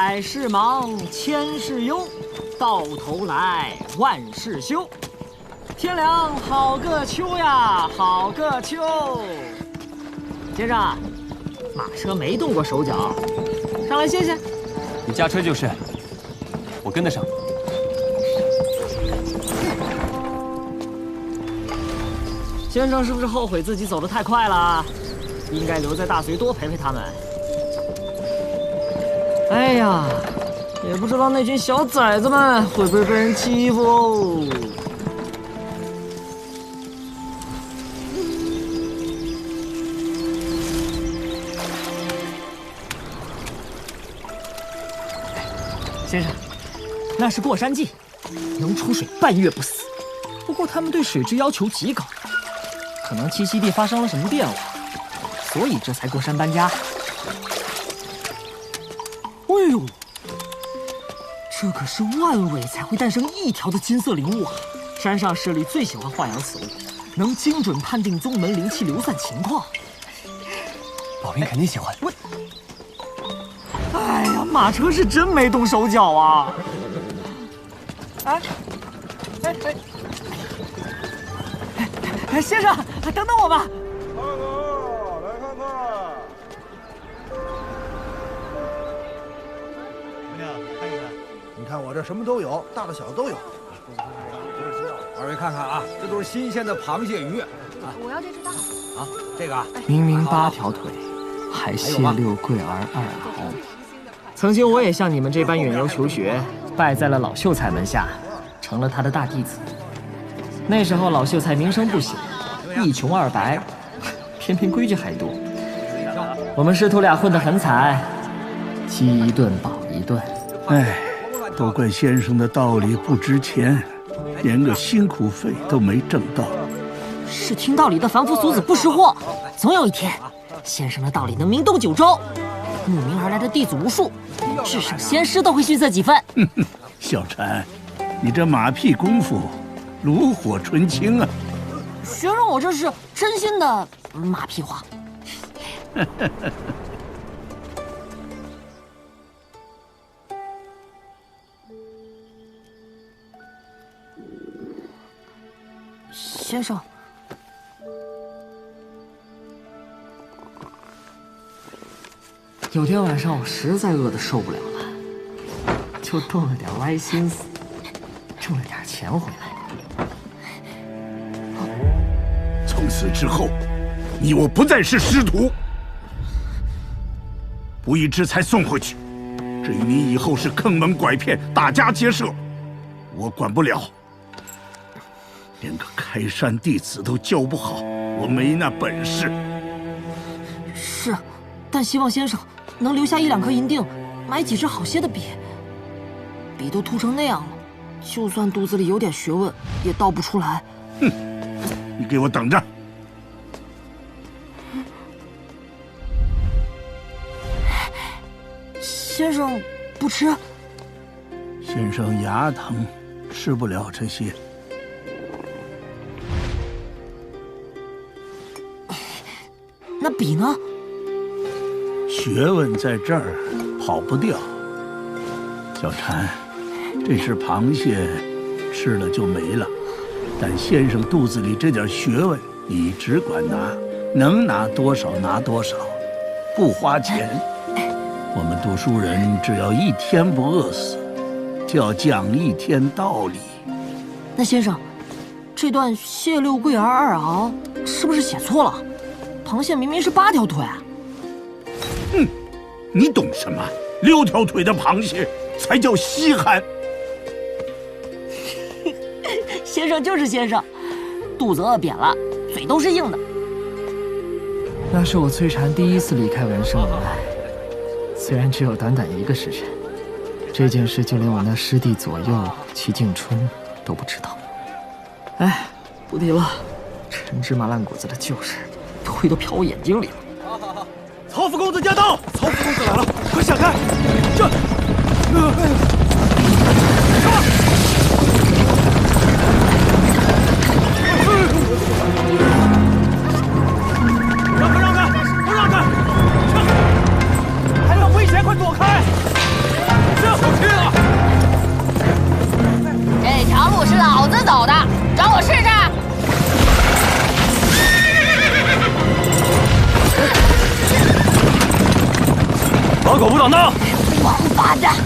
百事忙，千事忧，到头来万事休。天凉好个秋呀，好个秋！先生，马车没动过手脚，上来歇歇。你驾车就是，我跟得上。先生是不是后悔自己走得太快了？应该留在大隋多陪陪他们。哎呀，也不知道那群小崽子们会不会被人欺负哦。先生，那是过山鲫，能出水半月不死。不过他们对水质要求极高，可能栖息地发生了什么变化，所以这才过山搬家。哎呦，这可是万尾才会诞生一条的金色灵物啊！山上势力最喜欢化养此物，能精准判定宗门灵气流散情况。宝兵肯定喜欢。哎呀，马车是真没动手脚啊！哎，先生，等等我吧。看看，来看看。姑娘，看一看。你看我这什么都有，大的小都有。二位看看啊，这都是新鲜的螃蟹鱼啊。我要这只大的。啊，这个啊。明明8条腿，还谢六桂儿2毫。曾经我也像你们这般远游求学，拜在了老秀才门下，成了他的大弟子。那时候老秀才名声不显，一穷二白，偏偏规矩还多。我们师徒俩混得很惨，饥一顿饱一顿。哎，都怪先生的道理不值钱，连个辛苦费都没挣到。是听道理的凡夫俗子不识货，总有一天，先生的道理能名动九州，慕名而来的弟子无数，至少仙师都会逊色几分。小禅，你这马屁功夫炉火纯青啊！学生，我这是真心的马屁话。先生，有天晚上我实在饿得受不了了，就动了点歪心思，挣了点钱回来。从此之后，你我不再是师徒。不义之财送回去，至于你以后是坑蒙拐骗、打家劫舍，我管不了。连个开山弟子都教不好，我没那本事。是，但希望先生能留下1、2颗银锭，买几支好些的笔。笔都秃成那样了，就算肚子里有点学问，也倒不出来。哼，你给我等着！先生不吃？先生牙疼，吃不了这些。那笔呢？学问在这儿，跑不掉。小禅，这只螃蟹吃了就没了，但先生肚子里这点学问，你只管拿，能拿多少拿多少，不花钱。我们读书人只要1天不饿死，就要讲1天道理。那先生，这段谢六桂儿2毫是不是写错了？螃蟹明明是8条腿。哼，你懂什么？6条腿的螃蟹才叫稀罕。先生就是先生，肚子饿扁了，嘴都是硬的。那是我崔禅第1次离开文胜门来，虽然只有短短1个时辰，这件事就连我那师弟左右齐敬春都不知道。哎，不提了，陈芝麻烂谷子的旧事，灰都瞟我眼睛里了。好，曹府公子驾到！曹府公子来了，快闪开！这，让开！都让开！还有危险，快躲开！我试试。老狗不挡道！王八蛋，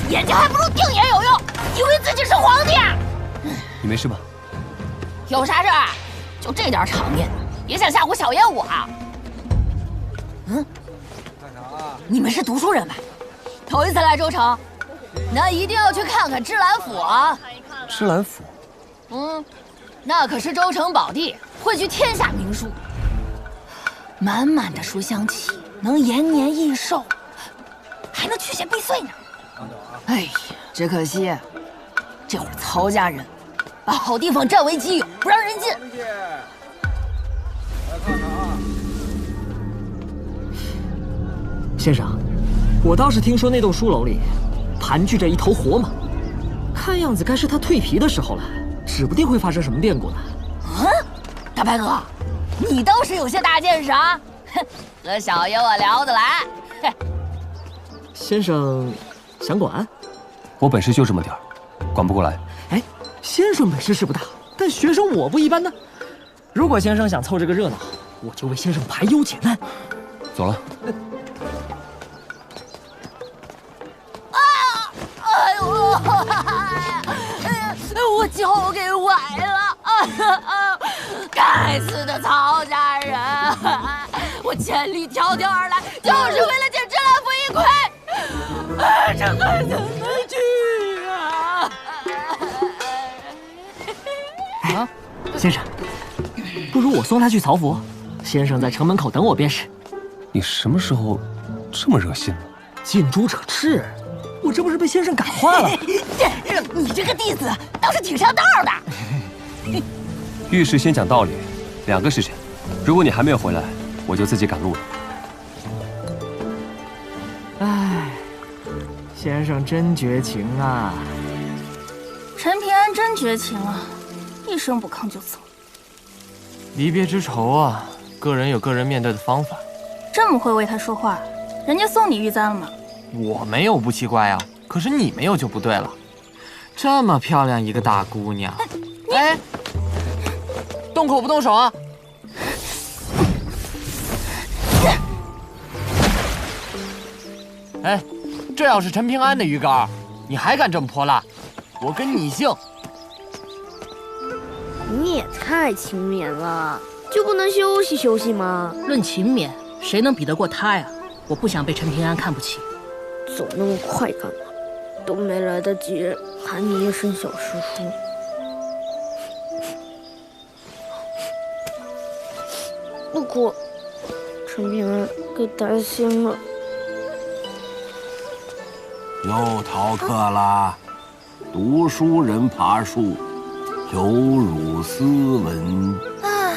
眼睛还不如腚眼有用，以为自己是皇帝啊？你没事吧？有啥事儿？就这点场面，也想吓唬小爷我啊？你们是读书人吧？头一次来州城，那一定要去看看芝兰府啊！芝兰府？那可是州城宝地，汇聚天下名书，满满的书香气，能延年益寿，还能驱邪避祟呢。哎呀，只可惜这会儿曹家人把好地方占为己有，不让人进。先生，我倒是听说那栋书楼里盘踞着一头活马，看样子该是他蜕皮的时候了，指不定会发生什么变故呢。大白哥，你倒是有些大见识啊！和小爷我聊得来。先生想管？我本事就这么点儿，管不过来。哎，先生本事是不大，但学生我不一般呢。如果先生想凑这个热闹，我就为先生排忧解难。走了。哎呦，我脚给崴了！该死的曹家人！我千里迢迢而来，就是为了见芝兰府一窥。这还怎么去啊？啊，先生，不如我送他去曹府，先生在城门口等我便是。你什么时候这么热心了？近朱者赤，我这不是被先生感化了？你这个弟子倒是挺上道的。遇事先讲道理，2个时辰。如果你还没有回来，我就自己赶路了。唉，先生真绝情啊！陈平安真绝情啊，一声不吭就走。离别之仇啊，个人有个人面对的方法。这么会为他说话，人家送你玉簪了吗？我没有不奇怪啊，可是你没有就不对了。这么漂亮一个大姑娘，哎，动口不动手啊！哎，这要是陈平安的鱼竿，你还敢这么泼辣？我跟你姓！你也太勤勉了，就不能休息休息吗？论勤勉，谁能比得过他呀？我不想被陈平安看不起。走那么快干嘛？都没来得及喊你一声小师叔。不过，陈平安给担心了。又逃课啦！读书人爬树，有辱斯文。啊，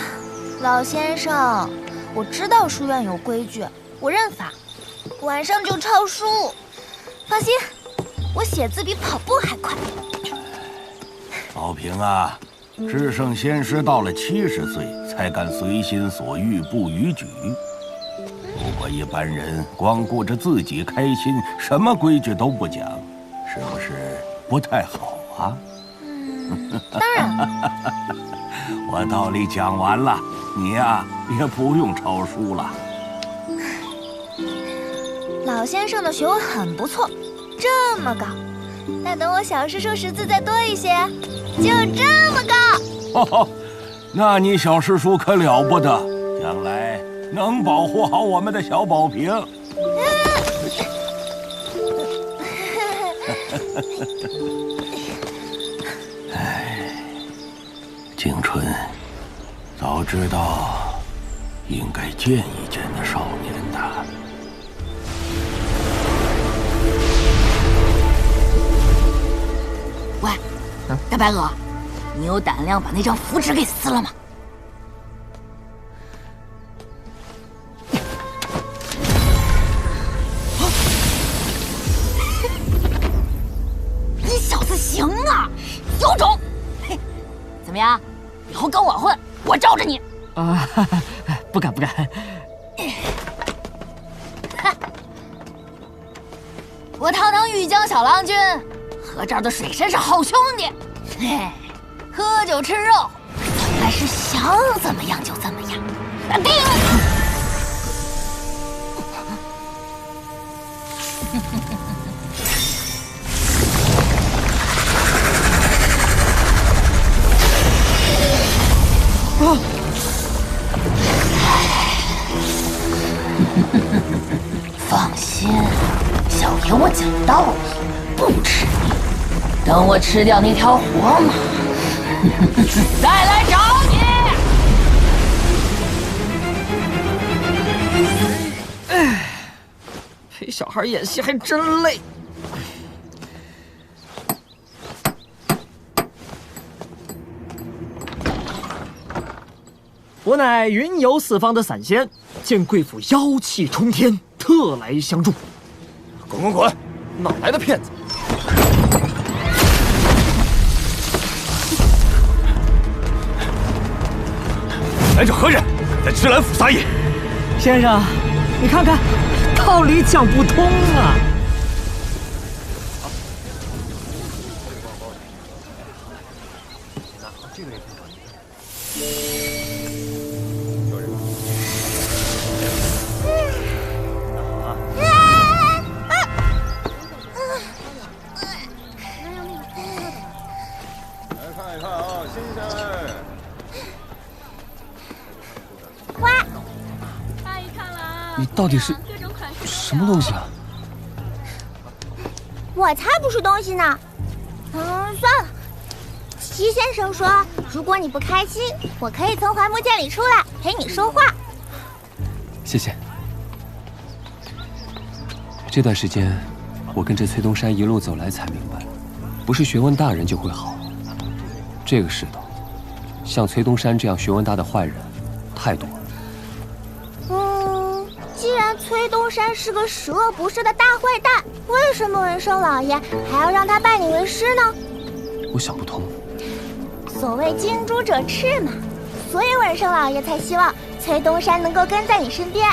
老先生，我知道书院有规矩，我认罚，晚上就抄书。放心，我写字比跑步还快。宝平啊，至圣先师到了70岁才敢随心所欲，不逾矩。如果一般人光顾着自己开心，什么规矩都不讲，是不是不太好啊？当然了。我道理讲完了，你呀也不用抄书了。老先生的学问很不错，这么高。那等我小师叔识字再多一些，就这么高。哦，那你小师叔可了不得，将来能保护好我们的小宝平。哎，景春，早知道应该见一见那少年的。喂，大白鹅，你有胆量把那张符纸给撕了吗？你小子行啊，有种！嘿，怎么样？以后跟我混，我罩着你。啊，不敢不敢。我堂堂玉江小郎君，和这儿的水神是好兄弟。嘿，喝酒吃肉，来是想怎么样就怎么样。定。放心，小爷我讲道理，不吃你。等我吃掉那条活马，再来找你。哎，陪小孩演戏还真累。我乃云游四方的散仙，见贵府妖气冲天，特来相助。滚滚滚！哪来的骗子？来者何人？在芝兰府撒野！先生，你看看，道理讲不通啊！这个也挺好。你到底是什么东西啊？我才不是东西呢。算了。齐先生说，如果你不开心，我可以从槐木剑里出来陪你说话。谢谢。这段时间，我跟着崔东山一路走来，才明白，不是学问大人就会好。这个世道，像崔东山这样学问大的坏人太多了。既然崔东山是个十恶不赦的大坏蛋，为什么文胜老爷还要让他拜你为师呢？我想不通。所谓近朱者赤嘛，所以文胜老爷才希望崔东山能够跟在你身边。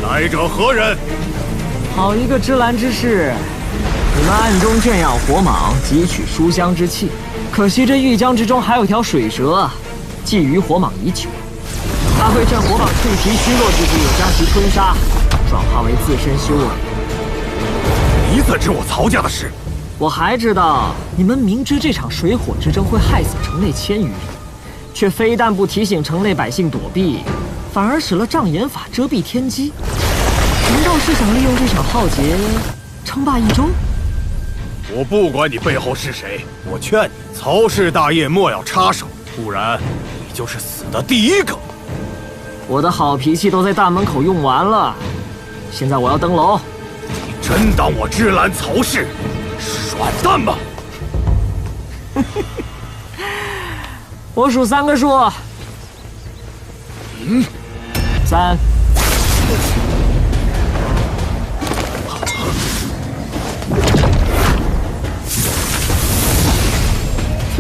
来者何人？好一个芝兰之士！你们暗中圈养火蟒，汲取书香之气。可惜这玉江之中还有条水蛇，觊觎火蟒已久。它会趁火蟒脆皮虚弱之际将其吞杀，转化为自身修为。你怎知我曹家的事？我还知道，你们明知这场水火之争会害死城内1000余人，却非但不提醒城内百姓躲避，反而使了障眼法遮蔽天机。难道是想利用这场浩劫称霸一州？我不管你背后是谁，我劝你曹氏大业莫要插手，不然你就是死的第一个。我的好脾气都在大门口用完了，现在我要登楼。你真当我芝兰曹氏是软蛋吗？我数3个数。3。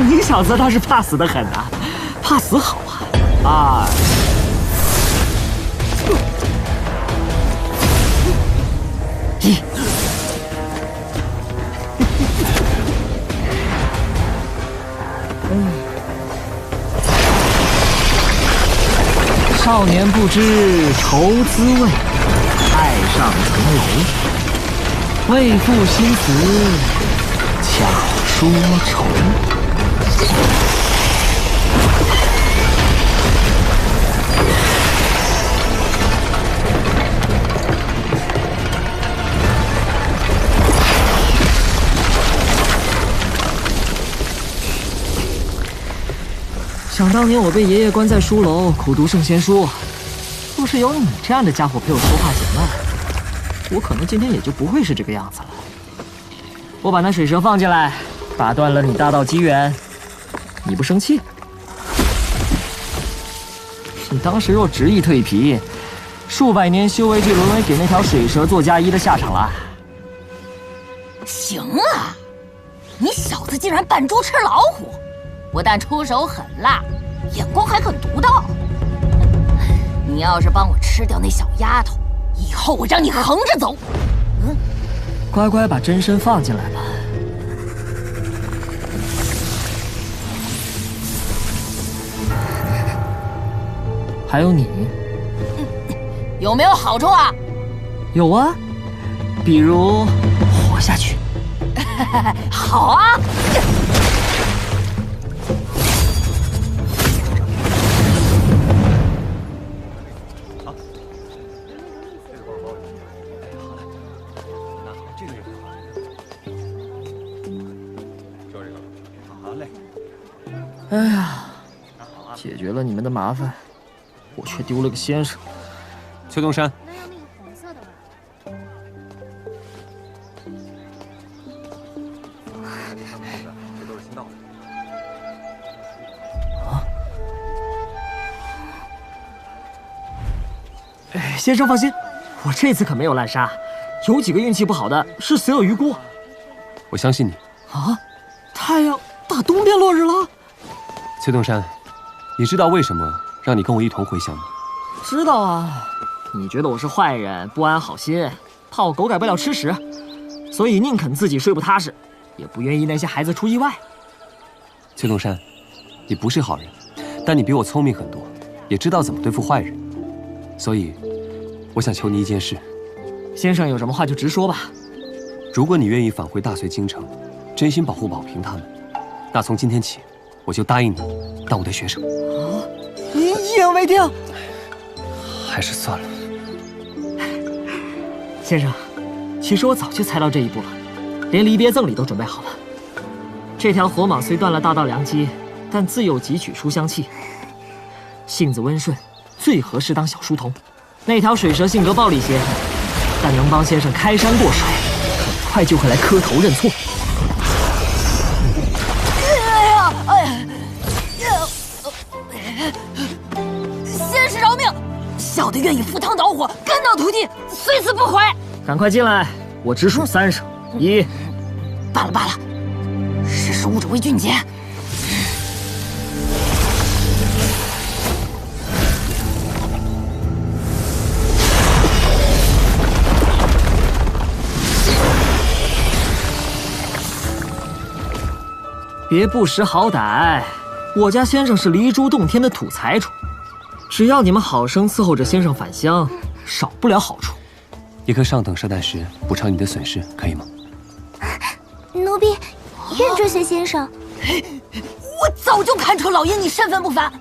你小子倒是怕死的很啊，怕死好啊。2、1。少年不知愁滋味，爱上层楼。为赋新词巧说愁。想当年我被爷爷关在书楼苦读圣贤书，若是有你这样的家伙陪我说话解闷，我可能今天也就不会是这个样子了。我把那水蛇放进来，打断了你大道机缘，你不生气？你当时若执意蜕皮，数百年修为就沦为给那条水蛇做嫁衣的下场了。行啊，你小子竟然扮猪吃老虎，不但出手狠辣，眼光还很独到。你要是帮我吃掉那小丫头，以后我让你横着走。乖乖把真身放进来吧。还有你，有没有好处啊？有啊，比如活下去。好啊。哎呀，解决了你们的麻烦，我却丢了个先生。崔东山，哎，先生放心，我这次可没有滥杀，有几个运气不好的是死有余辜。我相信你。啊，太阳打东边落日了。崔东山，你知道为什么让你跟我一同回乡吗？知道啊，你觉得我是坏人，不安好心，怕我狗改不了吃屎，所以宁肯自己睡不踏实，也不愿意那些孩子出意外。崔东山，你不是好人，但你比我聪明很多，也知道怎么对付坏人，所以我想求你一件事。先生有什么话就直说吧。如果你愿意返回大隋京城，真心保护宝平他们，那从今天起，我就答应你当我的学生。啊！你一言为定。还是算了。先生，其实我早就猜到这一步了，连离别赠礼都准备好了。这条火蟒虽断了大道良机，但自幼汲取书香气，性子温顺，最合适当小书童。那条水蛇性格暴戾些，但能帮先生开山过水，很快就会来磕头认错。先生饶命！小的愿意赴汤蹈火，肝脑涂地，虽死不悔。赶快进来，我只数3声。1，罢了罢了，识时务者为俊杰。别不识好歹，我家先生是离珠洞天的土财主，只要你们好生伺候着先生返乡，少不了好处。一颗上等射弹石补偿你的损失，可以吗？奴婢愿追随先生。我早就看出老爷你身份不凡，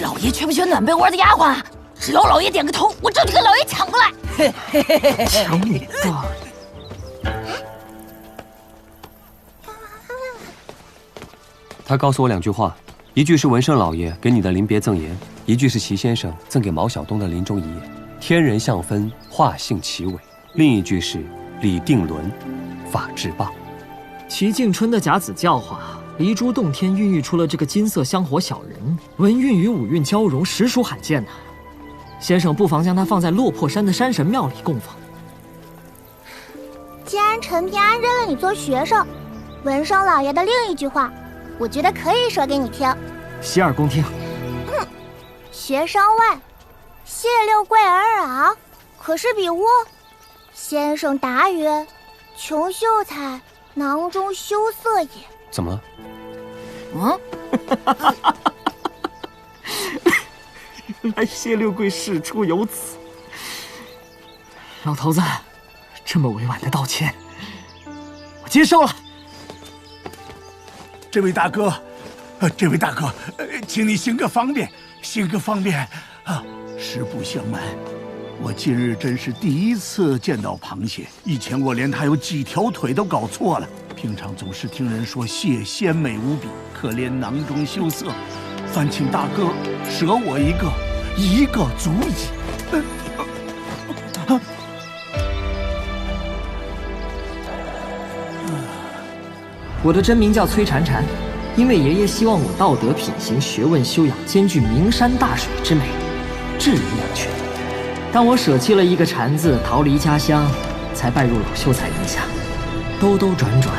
老爷缺不缺暖被窝的丫鬟啊？只要老爷点个头，我就去跟老爷抢过来。抢你的！他告诉我2句话，一句是文胜老爷给你的临别赠言，一句是齐先生赠给毛晓东的临终遗言。天人相分，化性其尾。另一句是礼定伦，法治罢。齐敬春的甲子教化，离珠洞天孕育出了这个金色香火小人，文运与武运交融，实属罕见呐。先生不妨将他放在落魄山的山神庙里供奉。既然陈平安认了你做学生，文生老爷的另一句话，我觉得可以说给你听。洗耳恭听。学生问：谢六贵而昂，可是比窝？先生答曰：穷秀才，囊中羞涩也。怎么了？原来谢六贵事出有此。老头子，这么委婉的道歉，我接受了。这位大哥，请你行个方便，啊！实不相瞒，我今日真是第一次见到螃蟹，以前我连它有几条腿都搞错了。平常总是听人说蟹鲜美无比，可怜囊中羞涩。烦请大哥舍我一个足矣。我的真名叫崔婵婵，因为爷爷希望我道德品行、学问修养兼具名山大水之美，治理养全。当我舍弃了一个禅字，逃离家乡，才拜入老秀才门下。兜兜转转，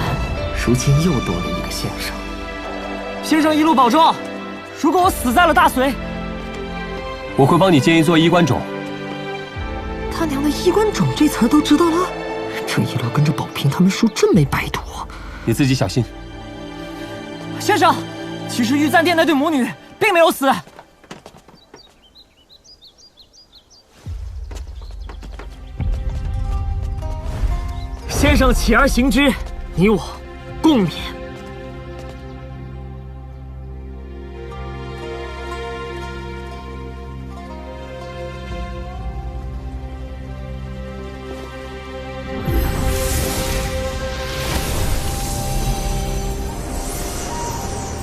如今又多了一个先生。先生一路保重。如果我死在了大隋，我会帮你建一座衣冠冢。他娘的衣冠冢这词儿都知道了，这一路跟着宝平他们叔真没白读。你自己小心。先生，其实玉簪店那对母女并没有死。先生起而行之，你我共勉。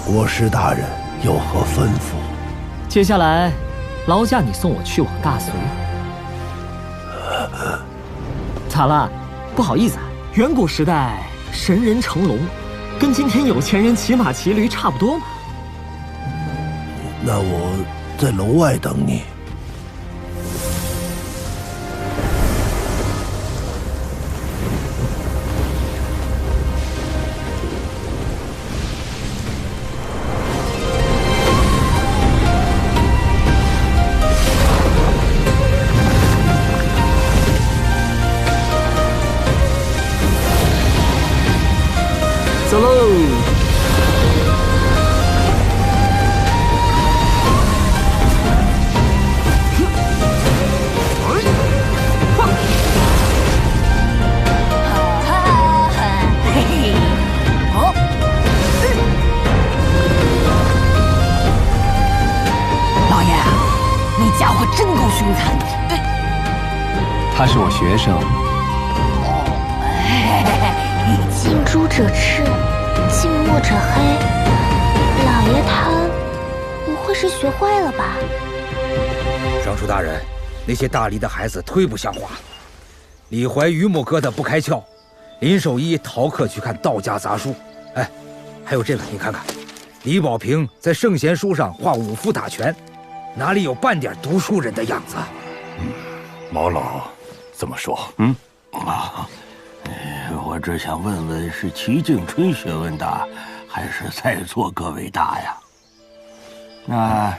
国师大人有何吩咐？接下来，劳驾你送我去往大隋。咋了？不好意思啊。远古时代，神人乘龙，跟今天有钱人骑马骑驴差不多嘛。那我在楼外等你。走喽！老爷，那家伙真够凶残的。他是我学生。近朱者赤，近墨者黑。老爷他不会是学坏了吧？尚书大人，那些大理的孩子忒不像话了。李怀榆木疙瘩不开窍，林守一逃课去看道家杂书。哎，还有这个，你看看，李保平在圣贤书上画武夫打拳，哪里有半点读书人的样子？毛老这么说，我只想问问，是齐敬春学问大，还是在座各位大呀？那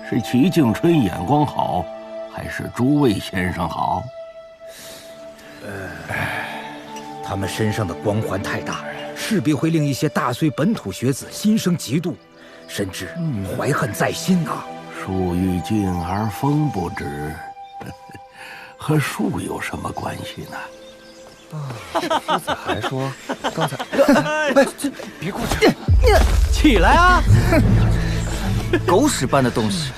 是齐敬春眼光好，还是诸位先生好？他们身上的光环太大，势必会令一些大隋本土学子心生嫉妒，甚至怀恨在心呐。树欲静而风不止，和树有什么关系呢？夫子还说刚才，别过去，起来啊！狗屎般的东西，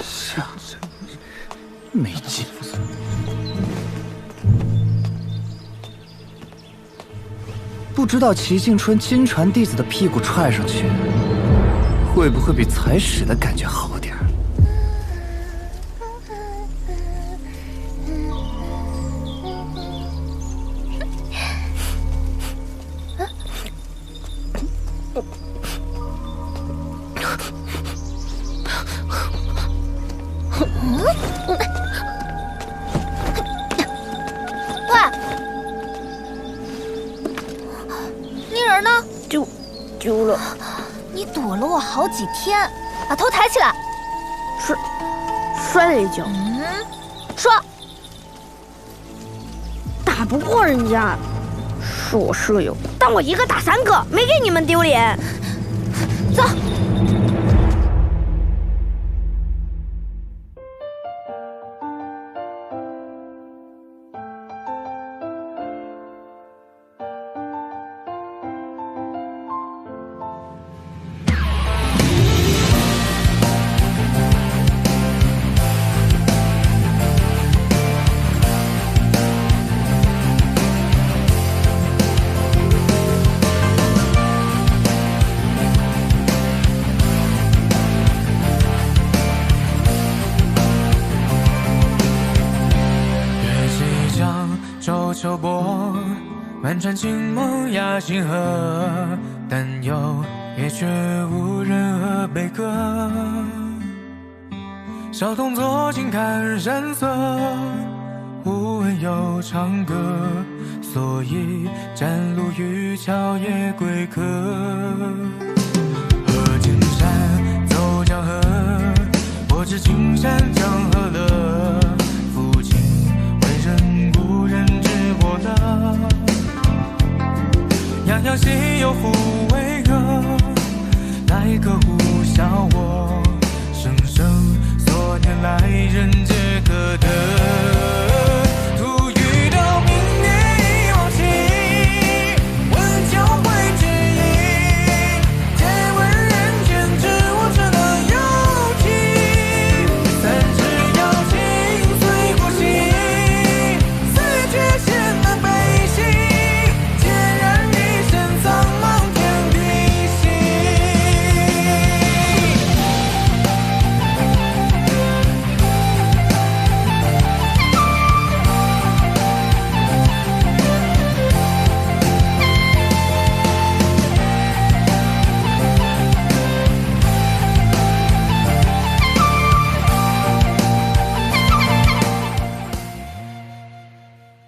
没劲。不知道齐敬春金传弟子的屁股踹上去，会不会比踩屎的感觉好点？丢了，你躲了我好几天，把头抬起来。摔了一跤。说，打不过人家，是我舍友，但我一个打3个，没给你们丢脸。走。秋波，漫传青梦压星河，但又也绝无任何悲歌。小童作尽看山色，有唱歌，所以站路渔樵也归客。喝金山走江河，我知青山江河乐。父亲为人故人知我乐，洋洋西游胡为歌，来个呼啸我，生生所念来人间。